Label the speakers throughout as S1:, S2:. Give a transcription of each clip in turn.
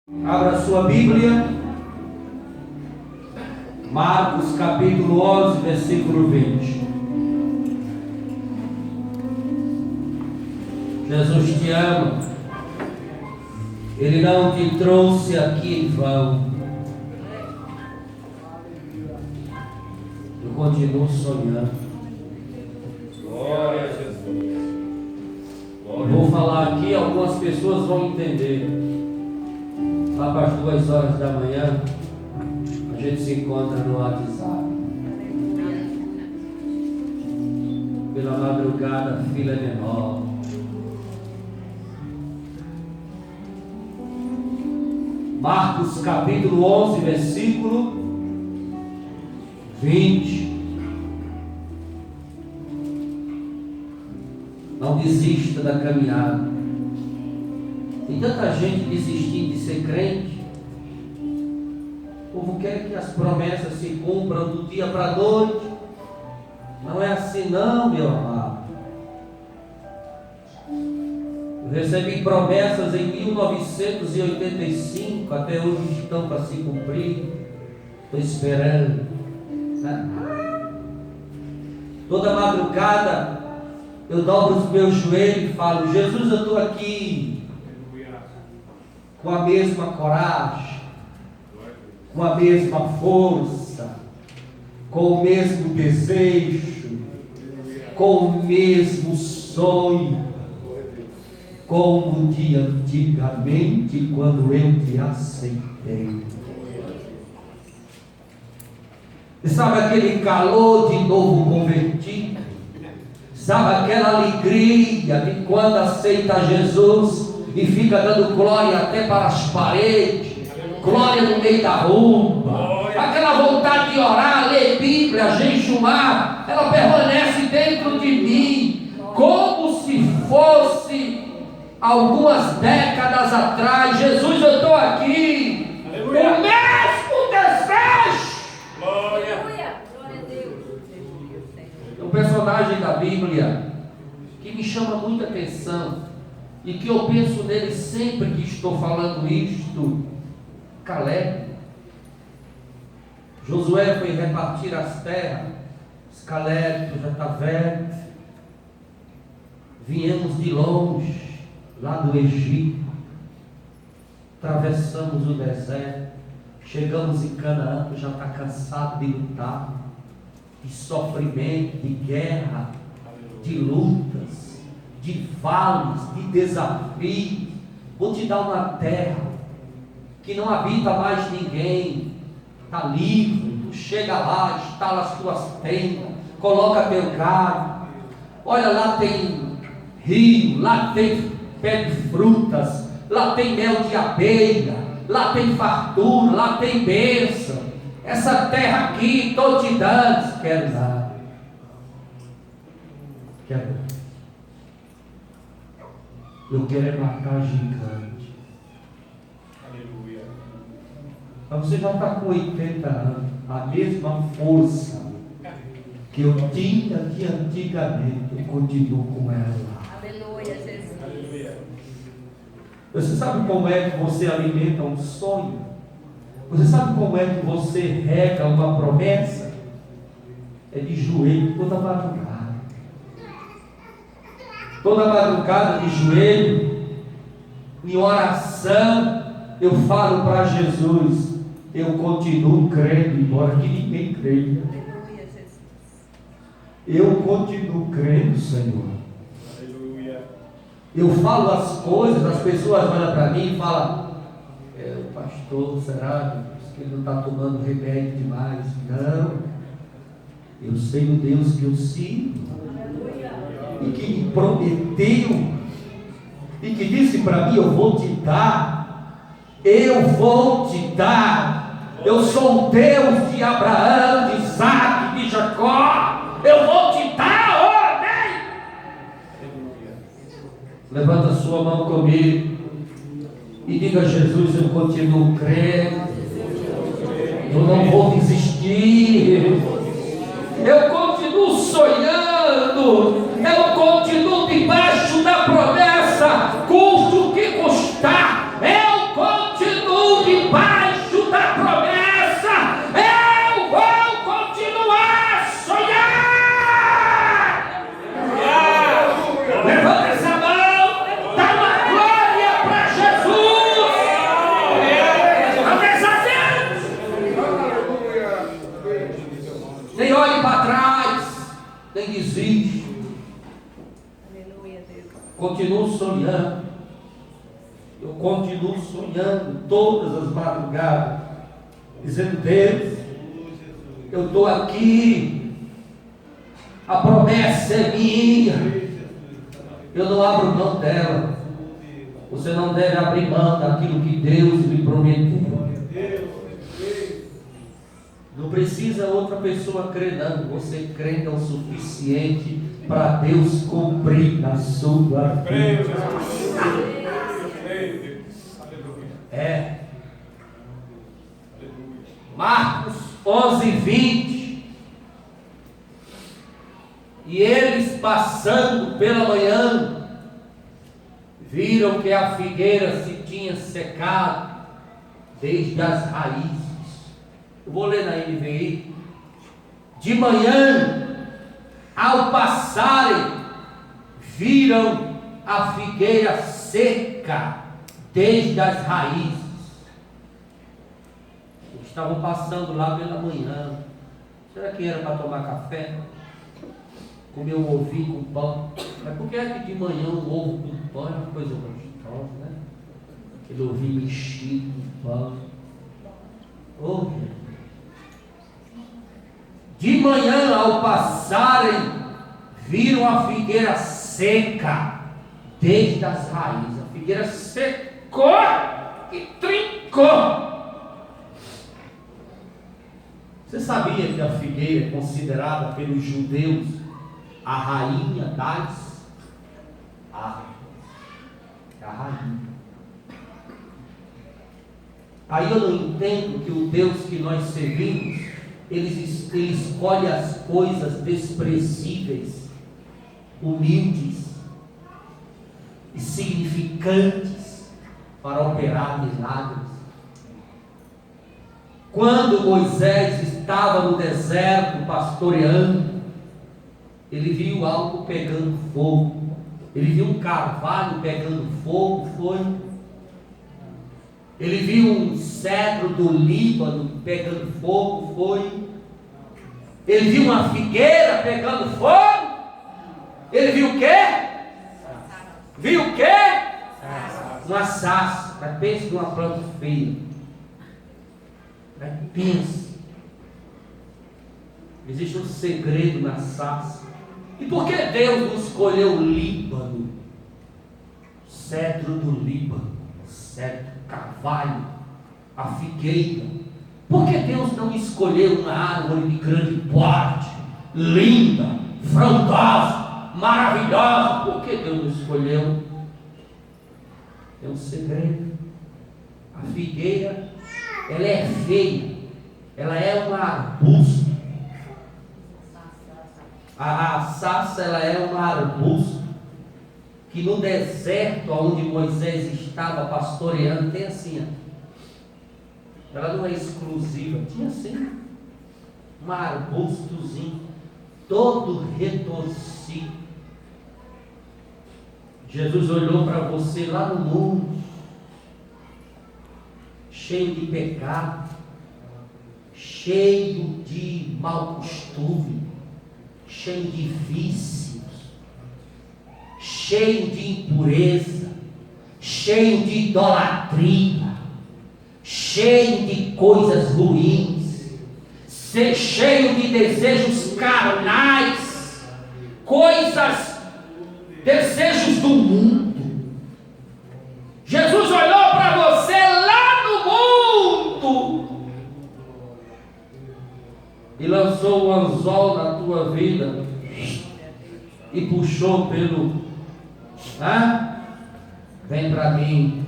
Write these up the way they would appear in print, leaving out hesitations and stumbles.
S1: Abra sua Bíblia, Marcos capítulo 11, versículo 20. Jesus te ama, Ele não te trouxe aqui em vão. Eu continuo sonhando.
S2: Glória a Jesus.
S1: Vou falar aqui, algumas pessoas vão entender. Lá para as 2 horas da manhã, a gente se encontra no WhatsApp. Pela madrugada, filha menor. Marcos capítulo 11, versículo 20. Não desista da caminhada. Tem tanta gente desistindo de ser crente. O povo quer que as promessas se cumpram do dia para a noite. Não é assim não, meu amado. Eu recebi promessas em 1985, até hoje estão para se cumprir. Estou esperando, né? Toda madrugada eu dobro os meus joelhos e falo: Jesus, eu estou aqui. Com a mesma coragem, com a mesma força, com o mesmo desejo, com o mesmo sonho, como de antigamente, quando eu te aceitei. E sabe aquele calor de novo convertido? Sabe aquela alegria de quando aceita Jesus e fica dando glória até para as paredes, glória no meio da rua, aquela vontade de orar, ler Bíblia, jejuar, ela permanece dentro de mim, como se fosse algumas décadas atrás. Jesus, eu estou aqui, aleluia. O mesmo desejo.
S2: Glória.
S3: Glória a Deus.
S1: Um personagem da Bíblia que me chama muita atenção e que eu penso nele sempre que estou falando isto: Caleb. Josué foi repartir as terras. Caleb, tu já está velho. Viemos de longe, lá do Egito, atravessamos o deserto, chegamos em Canaã, tu já está cansado de lutar, de sofrimento, de guerra, de lutas, de vales, de desafios. Vou te dar uma terra que não habita mais ninguém, está livre. Tu chega lá, instala as tuas tendas, coloca teu gado. Olha, lá tem rio, lá tem pé de frutas, lá tem mel de abelha, lá tem fartura, lá tem bênção. Essa terra aqui estou te dando. Quero nada. Quero. Eu quero é matar gigante.
S2: Aleluia.
S1: Mas você já está com 80 anos, a mesma força que eu tinha de antigamente, eu continuo com ela.
S3: Aleluia, Jesus.
S2: Aleluia.
S1: Você sabe como é que você alimenta um sonho? Você sabe como é que você rega uma promessa? É de joelho toda madrugada. Toda madrugada de joelho, em oração, eu falo para Jesus: eu continuo crendo, embora que ninguém creia.
S3: Aleluia, Jesus.
S1: Eu continuo crendo, Senhor.
S2: Aleluia.
S1: Eu falo as coisas, as pessoas olham para mim e falam: o pastor, será que ele não está tomando remédio demais? Não. Eu sei o Deus que eu sirvo. E que me prometeu, e que disse para mim: eu vou te dar, eu vou te dar. Eu sou o Deus de Abraão, de Isaac, de Jacó. Eu vou te dar, amém. Levanta a sua mão comigo e diga: Jesus, eu continuo crendo, eu não vou desistir, eu continuo sonhando, eu continuo debaixo da promessa, custe o que custar, eu continuo manhã, eu continuo sonhando todas as madrugadas, dizendo: Deus, eu estou aqui, a promessa é minha, eu não abro mão dela. Você não deve abrir mão daquilo que Deus lhe prometeu. Não precisa outra pessoa crer, não. Você crê o suficiente para Deus cumprir na sua vida. É. Marcos 11:20. E eles, passando pela manhã, viram que a figueira se tinha secado desde as raízes. Eu vou ler na NVI. De manhã, ao passarem, viram a figueira seca desde as raízes. Eles estavam passando lá pela manhã. Será que era para tomar café? Comer um ovinho com pão? Mas por que é que de manhã um ovo com pão é uma coisa gostosa, né? Aquele ovinho mexido com pão. Oh, de manhã, ao passarem, viram a figueira seca desde as raízes. A figueira secou e trincou. Você sabia que a figueira é considerada pelos judeus a rainha das árvores? A rainha. Aí eu não entendo que o Deus que nós servimos, Ele escolhe as coisas desprezíveis, humildes, insignificantes para operar milagres. Quando Moisés estava no deserto pastoreando, ele viu algo pegando fogo. Ele viu um carvalho pegando fogo, foi. Ele viu um cedro do Líbano pegando fogo, foi. Ele viu uma figueira pegando fogo. Ele viu o quê? Viu o quê? Uma sarça. Mas pense numa planta feia. Mas pense. Existe um segredo na sarça. E por que Deus não escolheu o Líbano? O cedro do Líbano. O cedro, carvalho, a figueira. Por que Deus não escolheu uma árvore de grande porte, linda, frondosa, maravilhosa? Por que Deus não escolheu? É um segredo. A figueira, ela é feia, ela é um arbusto. A sarça, ela é um arbusto que no deserto onde Moisés estava pastoreando, tem assim, ó. Ela não é exclusiva, tinha assim um arbustozinho todo retorcido. Jesus olhou para você lá no mundo, cheio de pecado, cheio de mau costume, cheio de vícios, cheio de impureza, cheio de idolatria, cheio de coisas ruins, cheio de desejos carnais, desejos do mundo. Jesus olhou para você lá no mundo e lançou o anzol na tua vida e puxou pelo vem para mim,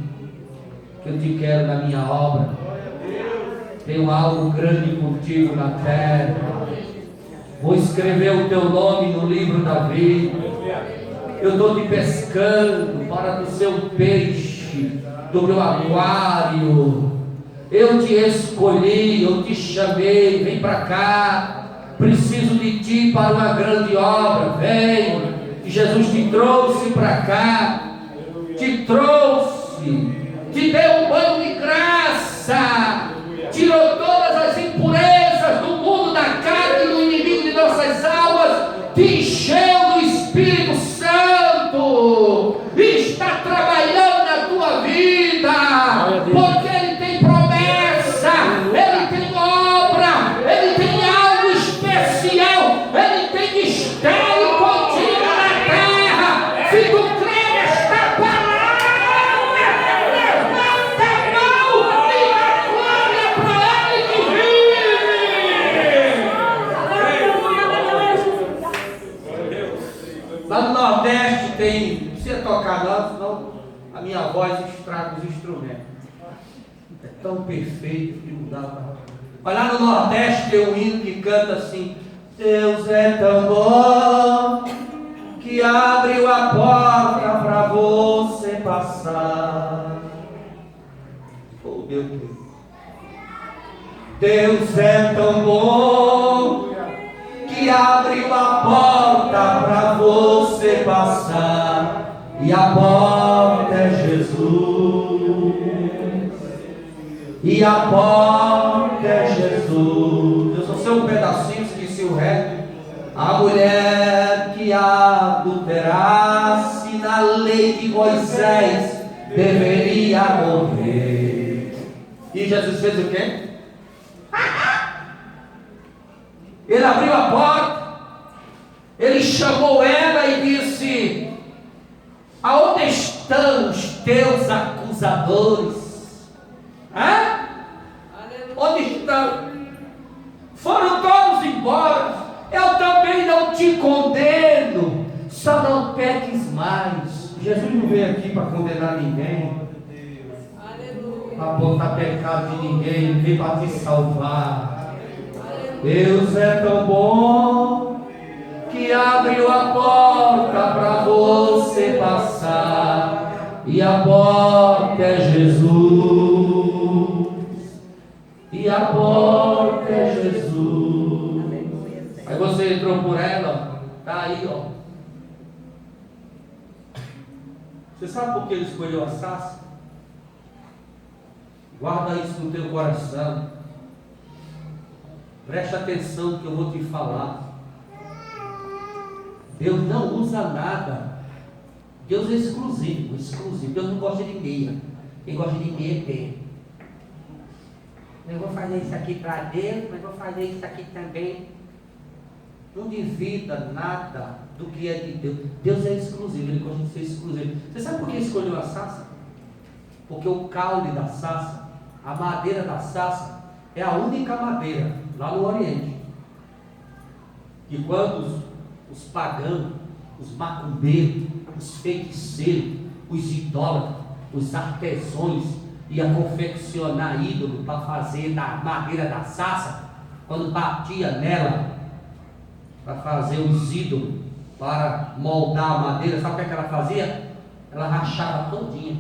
S1: que eu te quero na minha obra. Tenho algo grande contigo na terra. Vou escrever o teu nome no livro da vida. Eu estou te pescando para tu ser um peixe do meu aquário. Eu te escolhi, eu te chamei, vem para cá. Preciso de ti para uma grande obra. Vem. E Jesus te trouxe para cá. Te trouxe, te deu um banho de graça, tirou todas as impurezas do mundo da carne e do inimigo de nossas almas, te encheu do Espírito Santo, está minha voz estraga os instrumentos. É tão perfeito que não dá para. Mas lá no Nordeste tem um hino que canta assim: Deus é tão bom que abriu a porta para você passar. Oh meu Deus. Deus é tão bom que abriu a porta para você passar, e a porta é Jesus, e a porta é Jesus. Eu só sei um pedacinho, esqueci o resto. A mulher que adulterasse na lei de Moisés deveria morrer. E Jesus fez o quê? Ele abriu a porta, ele chamou ela e disse: aonde estão os teus acusadores? Onde estão? Foram todos embora. Eu também não te condeno, só não peques mais. Jesus não veio aqui para condenar ninguém, para apontar pecado de ninguém, ele veio para te salvar. Deus é tão bom que abriu a porta para você passar, e a porta é Jesus, e a porta é Jesus. Aí você entrou por ela, tá aí, ó. Você sabe por que ele escolheu a sarça? Guarda isso no teu coração. Preste atenção no que eu vou te falar. Deus não usa nada. Deus é exclusivo, exclusivo. Deus não gosta de meia. Quem gosta de meia tem. Eu vou fazer isso aqui para Deus, mas vou fazer isso aqui também. Não divida nada do que é de Deus. Deus é exclusivo, ele gosta de ser exclusivo. Você sabe por que escolheu a sarça? Porque o caule da sarça, a madeira da sarça, é a única madeira lá no Oriente que quando os pagãos, os macumbeiros, os feiticeiros, os idólatras, os artesãos iam confeccionar ídolo para fazer da madeira da sarça, quando batia nela para fazer os ídolos, para moldar a madeira, sabe o que ela fazia? Ela rachava todinha.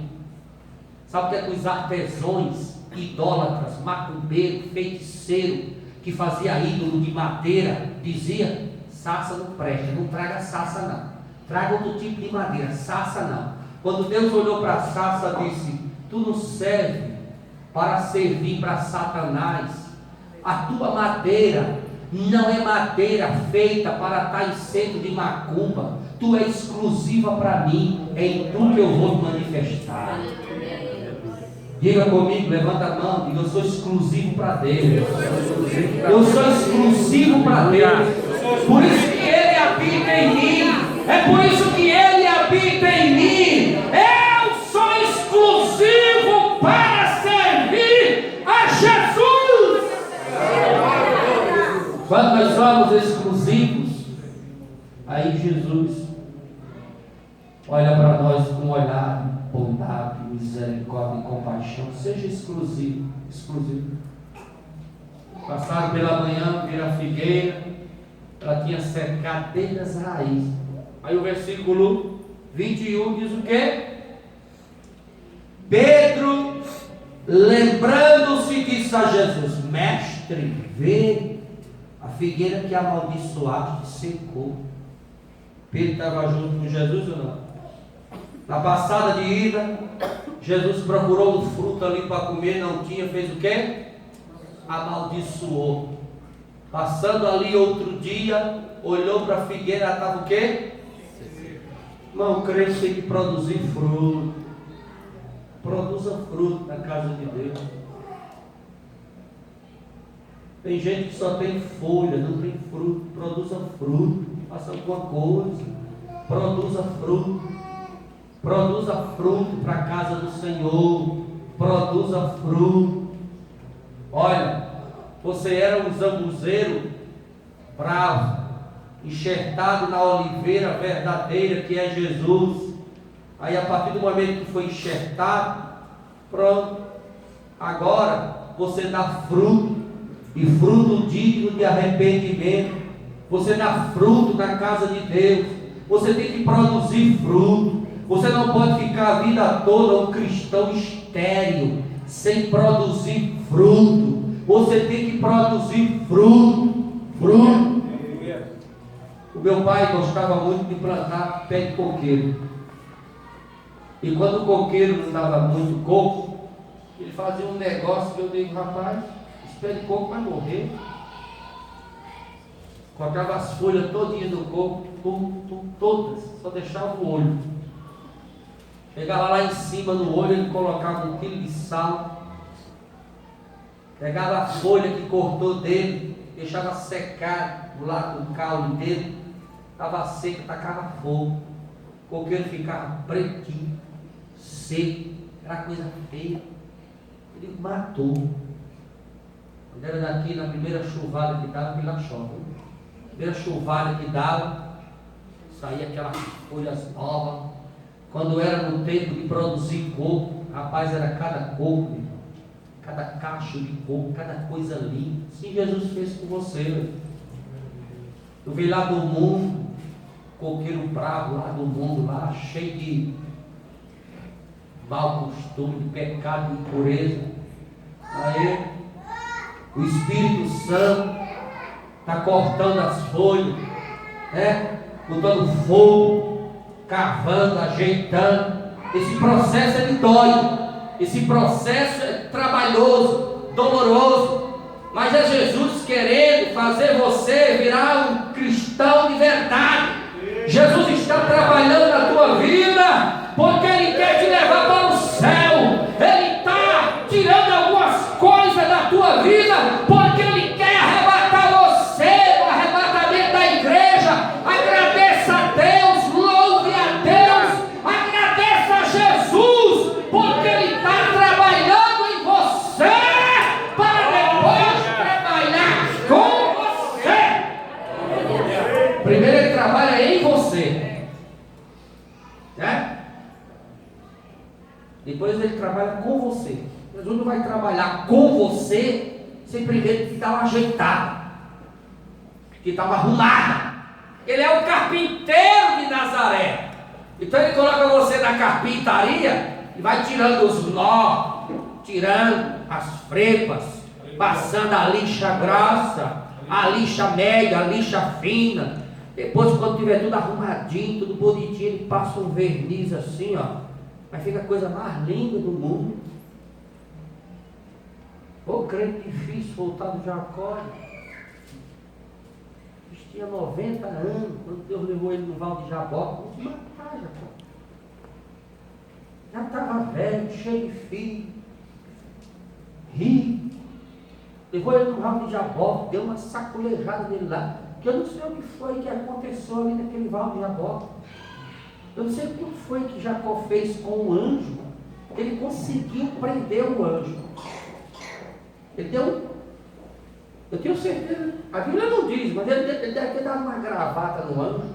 S1: Sabe o que é que os artesãos, idólatras, macumbeiros, feiticeiros, que fazia ídolo de madeira, dizia: sarça não presta, não traga sarça não, traga outro tipo de madeira, sarça não. Quando Deus olhou para a sarça, disse: tu não serve para servir para Satanás, a tua madeira não é madeira feita para estar em centro de macumba, tu é exclusiva para mim, é em tu que eu vou te manifestar. Diga comigo, levanta a mão, diga: eu sou exclusivo para Deus. Eu sou exclusivo para Deus. Por isso que Ele habita em mim. É por isso que Ele habita em mim. Eu sou exclusivo para servir a Jesus. Quando nós somos exclusivos, aí Jesus olha para nós com um olhar de bondade, misericórdia e compaixão. Seja exclusivo, exclusivo. Passaram pela manhã, viram a figueira, ela tinha secado desde as raízes. Aí o versículo 21 diz o quê? Pedro, lembrando-se, disse a Jesus: mestre, vê, a figueira que amaldiçoaste secou. Pedro estava junto com Jesus ou não? Na passada de ida, Jesus procurou um fruto ali para comer, não tinha, fez o quê? Amaldiçoou. Passando ali outro dia, olhou para a figueira, ela estava o quê? Irmão, crente tem que produzir fruto. Produza fruto na casa de Deus. Tem gente que só tem folha, não tem fruto. Produza fruto, faça alguma coisa. Produza fruto. Produza fruto para a casa do Senhor. Produza fruto. Olha, você era um zambuzeiro bravo, enxertado na oliveira verdadeira que é Jesus. Aí a partir do momento que foi enxertado, pronto, agora você dá fruto, e fruto digno de arrependimento. Você dá fruto na casa de Deus. Você tem que produzir fruto. Você não pode ficar a vida toda um cristão estéril, sem produzir fruto. Você tem que produzir fruto. Fruto. O meu pai gostava muito de plantar pé de coqueiro. E quando o coqueiro não dava muito coco, ele fazia um negócio que eu digo, rapaz, esse pé de coco vai morrer. Cortava as folhas todinhas do coco, todas, só deixava o olho. Chegava lá em cima no olho, ele colocava 1 quilo de sal. Pegava a folha que cortou dele, deixava secar do lado do caule dele. Estava seco, tacava fogo. O coqueiro ficava pretinho, seco, era coisa feia. Ele matou. Quando era daqui, na primeira chuvada que dava, lá chove. Primeira chuvada que dava, saía aquelas folhas novas. Quando era no tempo de produzir coco, rapaz, era cada coco, irmão, cada cacho de coco, cada coisa linda. Assim Jesus fez com você. Eu vi lá do mundo, coqueiro bravo lá do mundo, lá cheio de mau costume, de pecado, de impureza. Aí o Espírito Santo está cortando as folhas, né? Botando fogo, cavando, ajeitando. Esse processo ele dói, esse processo é trabalhoso, doloroso, mas é Jesus querendo fazer você virar um cristão de verdade. Jesus está trabalhando na tua vida, porque Ele quer te levar para o céu. Ele está tirando algumas coisas da tua vida, porque Ele quer arrebatar você do arrebatamento da igreja. Agradeça a Deus, louve a Deus, agradeça a Jesus, porque Ele está trabalhando em você, para depois trabalhar com você. Primeiro Ele trabalha em você, né? Depois Ele trabalha com você. Jesus não vai trabalhar com você sem primeiro que estava ajeitado, que estava arrumado. Ele é o carpinteiro de Nazaré. Então Ele coloca você na carpintaria e vai tirando os nós, tirando as frepas, passando a lixa grossa, a lixa média, a lixa fina. Depois, quando tiver tudo arrumadinho, tudo bonitinho, Ele passa um verniz assim, ó. Mas fica a coisa mais linda do mundo. Ô crente difícil, voltado de Jacó. Ele tinha 90 anos, quando Deus levou ele no Val de Jabó, vamos matar Jacó. Já estava velho, cheio de filho, rico. Levou ele no Val de Jabó, deu uma sacolejada nele lá, que eu não sei o que foi que aconteceu ali naquele Val de Jabó. Eu não sei o que foi que Jacó fez com o anjo. Ele conseguiu prender o anjo. Ele deu, eu tenho certeza, a Bíblia não diz, mas ele deve ter dado uma gravata no anjo.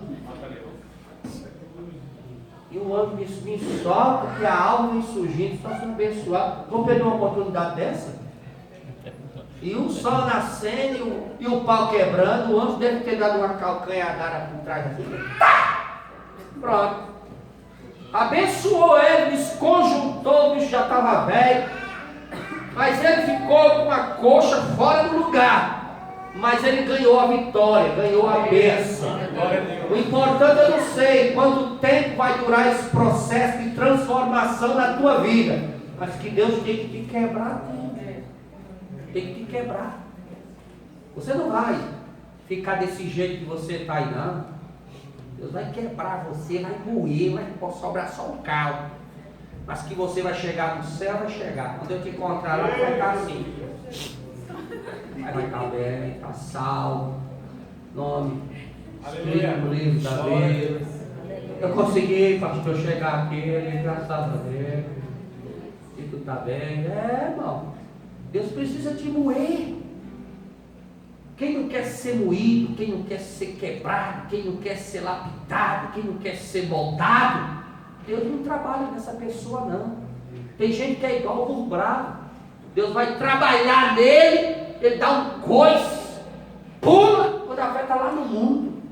S1: E o anjo disse: me solta, que a alma vem surgindo, só se abençoar. Vou perder uma oportunidade dessa? E o sol nascendo e o pau quebrando, o anjo deve ter dado uma calcanhada por trás assim. Tá! Pronto. Abençoou ele, desconjuntou, o bicho já estava velho. Mas ele ficou com a coxa fora do lugar. Mas ele ganhou a vitória, ganhou a bênção. O importante eu não sei quanto tempo vai durar esse processo de transformação na tua vida. Mas que Deus tem que te quebrar. Tem que te quebrar. Você não vai ficar desse jeito que você está aí, não. Deus vai quebrar você, vai moer, vai sobrar só um caldo. Mas que você vai chegar no céu, vai chegar. Quando eu te encontrar lá, vai estar assim. Vai estar bem, está salvo. Nome escrito no livro da vida. Eu consegui, pastor, chegar aqui, graças a Deus. E tu está bem. Irmão. Deus precisa te moer. Quem não quer ser moído, quem não quer ser quebrado, quem não quer ser lapidado, quem não quer ser moldado, Deus não trabalha nessa pessoa não. Tem gente que é igual o bravo. Deus vai trabalhar nele, ele dá um coice, pula, quando a fé está lá no mundo.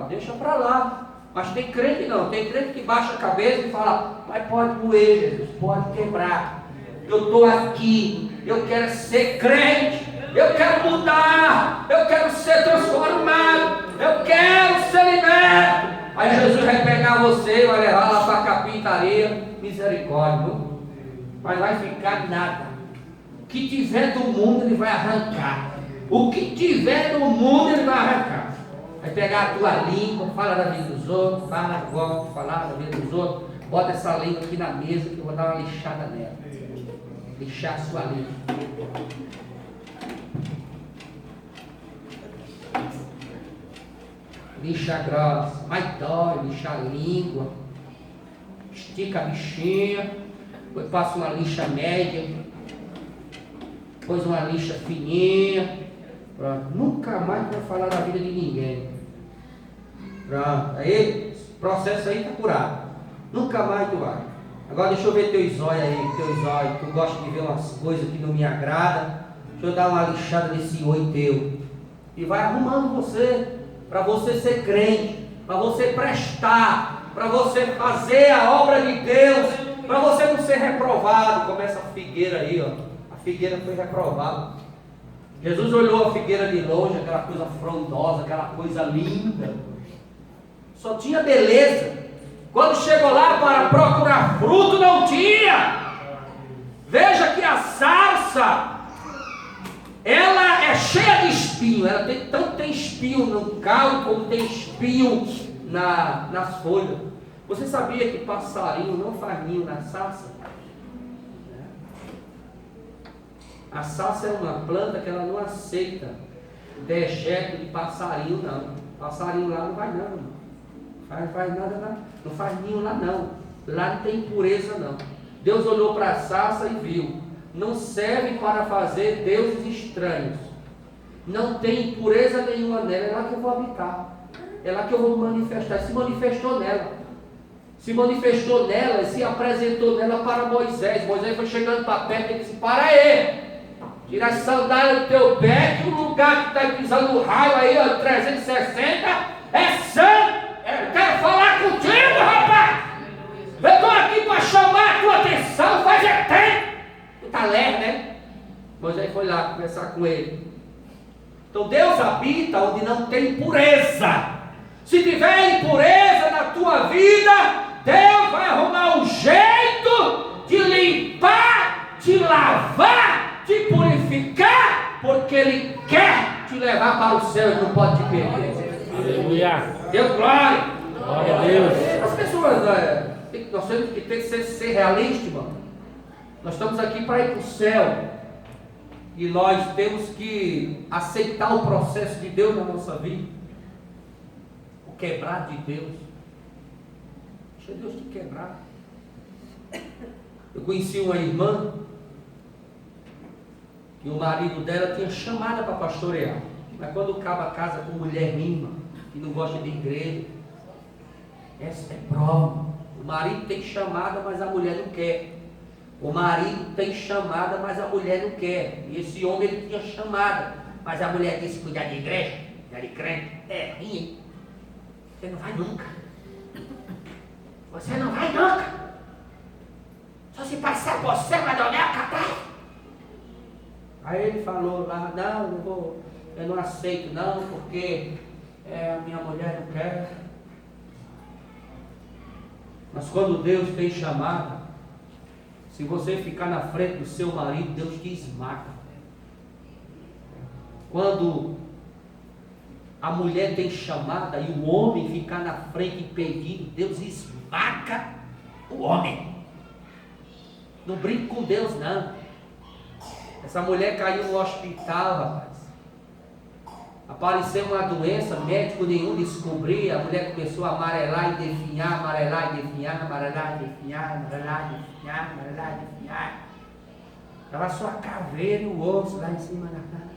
S1: Deixa para lá. Mas tem crente não, tem crente que baixa a cabeça e fala, mas pode moer, Jesus, pode quebrar. Eu estou aqui, eu quero ser crente, eu quero mudar, eu quero ser transformado, eu quero ser liberto. Aí Jesus vai pegar você, vai levar lá para a carpintaria, misericórdia, não vai ficar nada. O que tiver do mundo ele vai arrancar. O que tiver no mundo ele vai arrancar. Vai pegar a tua língua, fala da vida dos outros, gosta de falar da vida dos outros, bota essa língua aqui na mesa que eu vou dar uma lixada nela. Lixar a sua língua. Lixa grossa, mas dói, lixa a língua. Estica a bichinha, depois passa uma lixa média, depois uma lixa fininha. Pronto. Nunca mais vai falar da vida de ninguém. Pronto. Aí, esse processo aí está curado. Nunca mais tu vai. Agora deixa eu ver teus olhos aí, tu gosta de ver umas coisas que não me agradam. Deixa eu dar uma lixada nesse olho teu. E vai arrumando você, para você ser crente, para você prestar, para você fazer a obra de Deus, para você não ser reprovado, como essa figueira aí, ó. A figueira foi reprovada. Jesus olhou a figueira de longe, aquela coisa frondosa, aquela coisa linda. Só tinha beleza. Quando chegou lá para procurar fruto, não tinha. Veja que a sarça, ela é cheia de espinho. Ela tanto tem espinho no caule, como tem espinho nas folhas. Você sabia que passarinho não faz ninho na sarça? A sarça é uma planta que ela não aceita dejeto de passarinho, não. Passarinho lá não vai não. Faz nada lá. Não faz ninho lá não. Lá não tem impureza não. Deus olhou para a sarça e viu. Não serve para fazer deuses estranhos. Não tem impureza nenhuma nela. É lá que eu vou habitar. É lá que eu vou me manifestar. Se manifestou nela. Se manifestou nela e se apresentou nela para Moisés. Moisés foi chegando para perto e disse, para aí. Tira as sandálias do teu pé, que o lugar que está pisando o raio aí, ó, 360, é santo. Eu quero falar contigo, rapaz. Eu estou aqui para chamar a tua atenção, faz tempo. Tu está leve, né? Moisés foi lá conversar com ele. Então Deus habita onde não tem impureza. Se tiver impureza na tua vida, Deus vai arrumar um jeito de limpar, de lavar, de purificar, porque Ele quer te levar para o céu e não pode te perder.
S2: Aleluia.
S1: Deus glória.
S2: Glória a Deus.
S1: As pessoas, nós temos que ter que ser realistas, irmão. Nós estamos aqui para ir para o céu. E nós temos que aceitar o processo de Deus na nossa vida. O quebrar de Deus. Deixa Deus te quebrar. Eu conheci uma irmã e o marido dela tinha chamada para pastorear. Mas quando o cabo casa com mulher mima, que não gosta de igreja, essa é prova. O marido tem chamada, mas a mulher não quer. O marido tem chamada, mas a mulher não quer. E esse homem ele tinha chamada, mas a mulher disse, cuidar de igreja, cuidar de crente, é ruim, hein? Você não vai nunca. Você não vai nunca. Só se passar você vai dar a catar. Aí ele falou lá, não, eu não aceito não, porque a minha mulher não quer. Mas quando Deus tem chamada, se você ficar na frente do seu marido, Deus te esmaga. Quando a mulher tem chamada e o homem ficar na frente impedido, Deus esmaga o homem. Não brinque com Deus não. Essa mulher caiu no hospital, rapaz. Apareceu uma doença, médico nenhum descobria. A mulher começou a amarelar e definhar, amarelar e definhar, amarelar e definhar, amarelar e definhar, amarelar e definhar. Estava só a caveira e o osso lá em cima da cara.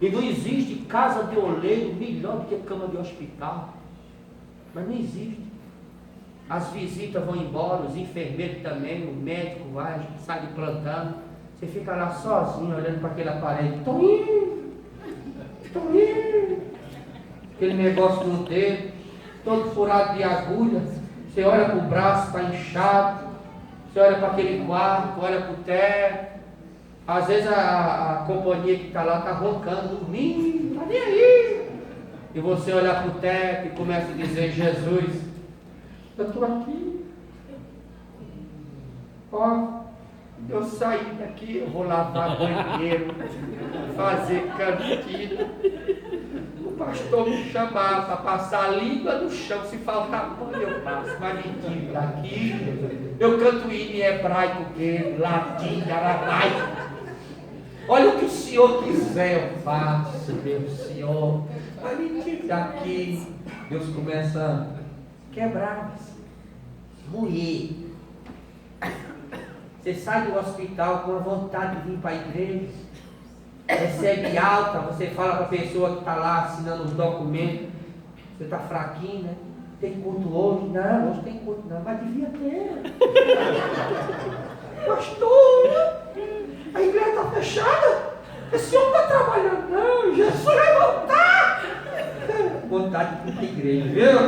S1: E não existe casa de oleiro melhor do que cama de hospital. Mas não existe. As visitas vão embora, os enfermeiros também, o médico vai, sai de plantão. Você fica lá sozinho, olhando para aquele aparelho. Estou indo. Aquele negócio no dedo, todo furado de agulha. Você olha para o braço, está inchado. Você olha para aquele quarto, olha para o teto. Às vezes a companhia que está lá está roncando, dormindo, está nem aí. E você olha para o teto e começa a dizer: Jesus, eu estou aqui. Ó, eu saí daqui, eu vou lavar banheiro, fazer cantina. O pastor me chamava para passar a língua no chão, se faltar pano eu passo, mas mentira daqui. Eu canto hino em hebraico, grego, latim, aramaico. Olha o que o Senhor quiser, eu faço, Deus, Senhor. Mas mentira daqui. Deus começa a quebrar, moer. Você sai do hospital com a vontade de vir para a igreja, recebe alta, você fala para a pessoa que está lá assinando os documentos, você está fraquinho, né? Tem culto hoje? Não, hoje tem culto não, mas devia ter. Pastor, a igreja está fechada, esse homem está trabalhando, não, Jesus vai voltar. Vontade de ir para a igreja, viu?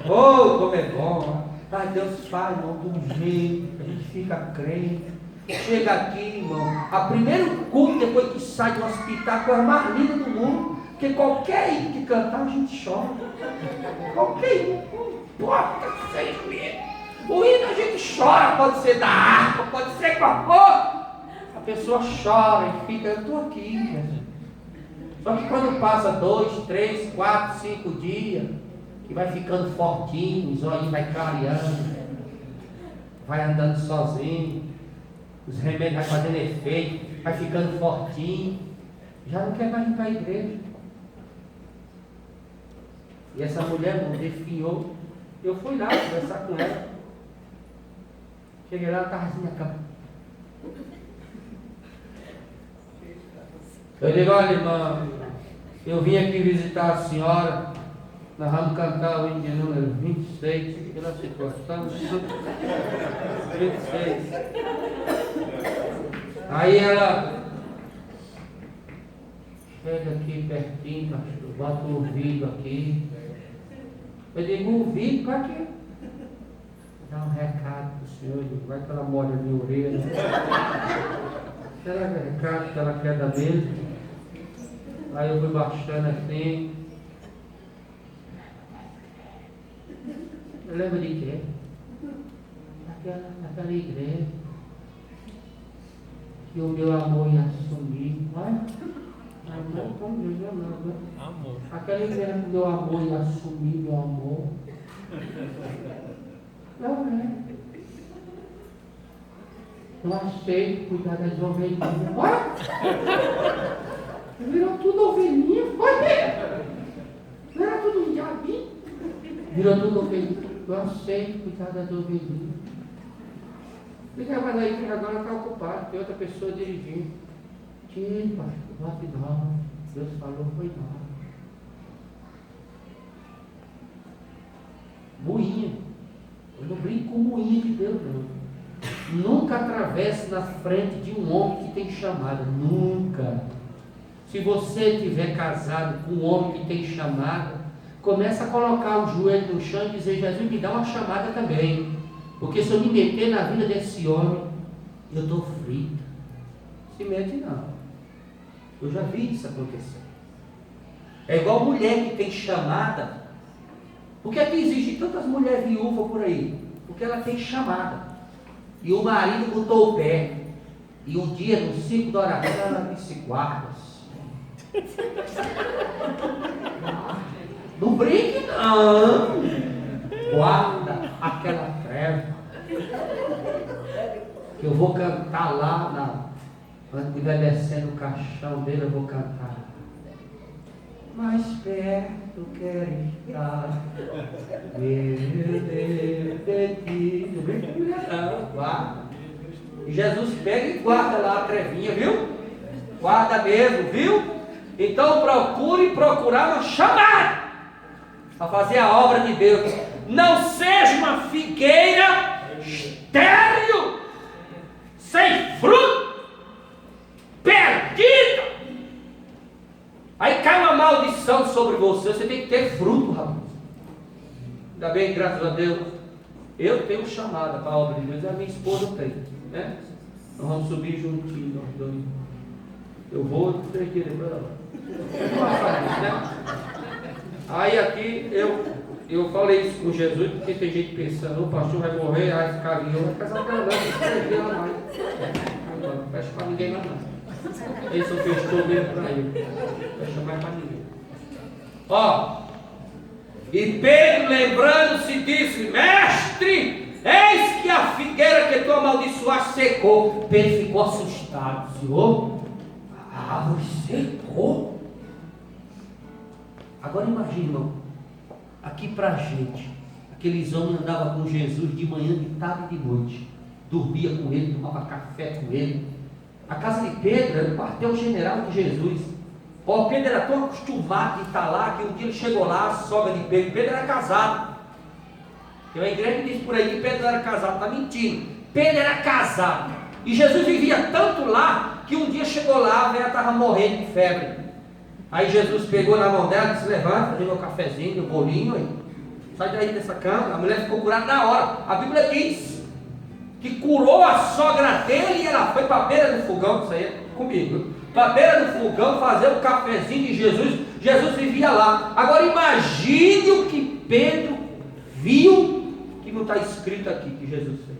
S1: Oh, como é bom. Ai, Deus faz, irmão, de um jeito, a gente fica crente. Chega aqui, irmão, a primeiro culto depois que sai do hospital, com a mais linda do mundo, porque qualquer hino que cantar a gente chora. Qualquer hino, não importa que seja o hino. O hino a gente chora, pode ser da harpa, pode ser com a cor. A pessoa chora e fica, eu estou aqui, Jesus. Só que quando passa 2, 3, 4, 5 dias, que vai ficando fortinho, os olhinhos vai clareando, vai andando sozinho, os remédios vai fazendo efeito, vai ficando fortinho, já não quer mais ir para a igreja. E essa mulher não definhou. Eu fui lá conversar com ela. Cheguei lá, ela estava assim na cama. Eu digo: olha, irmã, eu vim aqui visitar a senhora. Nós vamos cantar o hino de número 26, pela situação. 26. Aí ela chega aqui pertinho, pastor, bota o ouvido aqui. Eu digo: o ouvido para quê? Dá um recado para o senhor, vai que ela molha a minha orelha. Será que é recado que ela quer da mesa? Aí eu fui baixando assim. Eu lembro de quê? Naquela igreja que o meu amor ia assumir. Amor. Aquela igreja que o meu amor ia assumir, meu amor. Eu aceito cuidar das ovelhinhas. Olha! Virou tudo ovelhinha. Olha! Não era tudo um diabinho? Virou tudo ovelhinha. Eu aceito cuidar das ovelhinhas. Liga mais aí que agora está ocupado, tem outra pessoa dirigindo. Tire, pastor, volte não. Deus falou, foi não. Moinha. Eu não brinco com moinha de Deus, não. Nunca atravesse na frente de um homem que tem chamada. Nunca. Se você estiver casado com um homem que tem chamada, começa a colocar o joelho no chão e dizer: Jesus, me dá uma chamada também. Porque se eu me meter na vida desse homem, eu estou frito. Se mete não. Eu já vi isso acontecer. É igual mulher que tem chamada. Por que é que existem tantas mulheres viúvas por aí? Porque ela tem chamada. E o marido botou o pé. E um dia, no ciclo da oração, ela disse: guarda. Não brinque não. Guarda aquela treva. Que eu vou cantar lá, quando estiver descendo o caixão dele, eu vou cantar. Mais perto quero estar, meu Deus de ti. Não brinca com mulher não, guarda. E Jesus pega e guarda lá a trevinha, viu? Guarda mesmo, viu? Então procure procurar uma chamada para fazer a obra de Deus. Não seja uma figueira estéril, sem fruto, perdida. Aí cai uma maldição sobre você. Você tem que ter fruto, rapaz. Ainda bem, graças a Deus, eu tenho chamada para a obra de Deus. A minha esposa tem, né? Nós vamos subir juntinho, nós dois. Eu vou, tem que ir para lá. Né? Aí aqui eu falei isso com Jesus, porque tem gente pensando, o pastor vai morrer, vai ficar ali, eu vou casar com ela, não vai mais. Agora, não fecha para ninguém mais não. Esse eu fechou dele para ele. Não fecha mais para ninguém. Ó, e Pedro, lembrando-se, disse: Mestre, eis que a figueira que tu amaldiçoaste secou. Pedro ficou assustado. Senhor, a árvore secou. Agora imagina, irmão, aqui pra gente, aqueles homens andavam com Jesus de manhã, de tarde e de noite, dormia com ele, tomava café com ele. A casa de Pedro era o quartel-general de Jesus. Ó, Pedro era tão acostumado de estar lá, que um dia ele chegou lá, a sogra de Pedro. Pedro era casado. Tem uma igreja que diz por aí que Pedro era casado, está mentindo. Pedro era casado. E Jesus vivia tanto lá, que um dia chegou lá, a velha estava morrendo de febre. Aí Jesus pegou na mão dela e disse: levanta, fazer meu cafezinho, meu bolinho aí. Sai daí dessa cama. A mulher ficou curada na hora. A Bíblia diz que curou a sogra dele e ela foi para a beira do fogão. Isso aí é comigo. Para a beira do fogão fazer o cafezinho de Jesus. Jesus vivia lá. Agora imagine o que Pedro viu, que não está escrito aqui, que Jesus fez.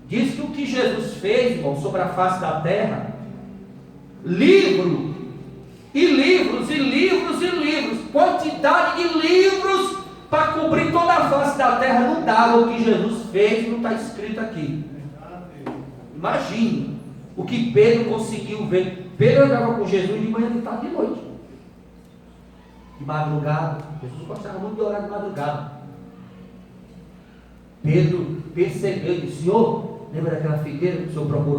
S1: Diz que o que Jesus fez, irmão, sobre a face da terra, livro, e livros, e livros, e livros, quantidade de livros para cobrir toda a face da terra, não dava. O que Jesus fez não está escrito aqui. Imagine o que Pedro conseguiu ver. Pedro andava com Jesus de manhã, de tarde e de noite, de madrugada. Jesus gostava muito de orar de madrugada. Pedro percebeu e disse: Senhor, lembra daquela figueira que o Senhor procurou